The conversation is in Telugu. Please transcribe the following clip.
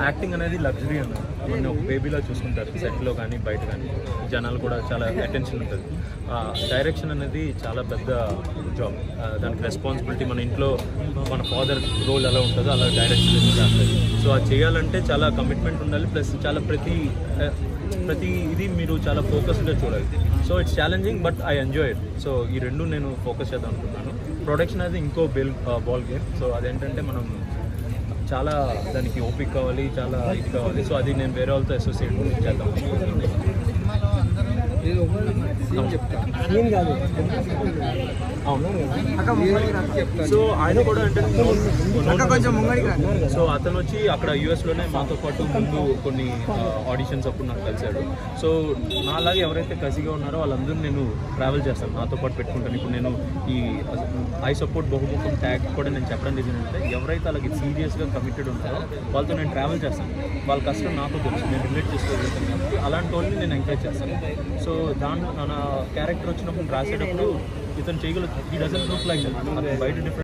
యాక్టింగ్ అనేది లగ్జరీ అన్నది మన ఒక బేబీలా చూసుకుంటారు సెట్లో కానీ బయట కానీ జనాలు కూడా చాలా అటెన్షన్ ఉంటుంది. డైరెక్షన్ అనేది చాలా పెద్ద జాబ్, దానికి రెస్పాన్సిబిలిటీ మన ఇంట్లో మన ఫాదర్ రోల్ ఎలా ఉంటుందో అలా డైరెక్షన్ చేస్తుంది. సో అది చేయాలంటే చాలా కమిట్మెంట్ ఉండాలి, ప్లస్ చాలా ప్రతి ఇది మీరు చాలా ఫోకస్గా చూడాలి. So it's challenging but I enjoy it. So ఈ రెండు నేను ఫోకస్ చేద్దాం అనుకున్నాను. ప్రొడక్షన్ అనేది ఇంకో బాల్ గేమ్. సో అదేంటంటే మనం చాలా దానికి ఓపిక కావాలి, చాలా ఇది కావాలి. సో అది నేను వేరే వాళ్ళతో అసోసియేట్ చేద్దాం. సో ఆయన కూడా అంటే సో అతను వచ్చి అక్కడ యూఎస్లోనే మాతో పాటు ముందు కొన్ని ఆడిషన్స్ అప్పుడు నాకు కలిశాడు. సో నాలాగే ఎవరైతే కసిగా ఉన్నారో వాళ్ళందరూ నేను ట్రావెల్ చేస్తాను, నాతో పాటు పెట్టుకుంటాను. ఇప్పుడు నేను ఈ ఐ సపోర్ట్ బహుముఖం ట్యాగ్ కూడా నేను చెప్పడం జరిగిందంటే ఎవరైతే అలాగే సీరియస్గా కమిటెడ్ ఉంటారో వాళ్ళతో నేను ట్రావెల్ చేస్తాను. వాళ్ళ కష్టం నాతో తెలుసు, నేను రిలేట్ చేసుకోగలుగుతాను. అలాంటి వాళ్ళని నేను ఎంకరేజ్ చేస్తాను. సో దాంట్లో నా క్యారెక్టర్ వచ్చినప్పుడు రాసేటప్పుడు ఇతను చేయగలుగుతాను. ఈ డజంట్ లుక్ లైక్ బయట డిఫరెంట్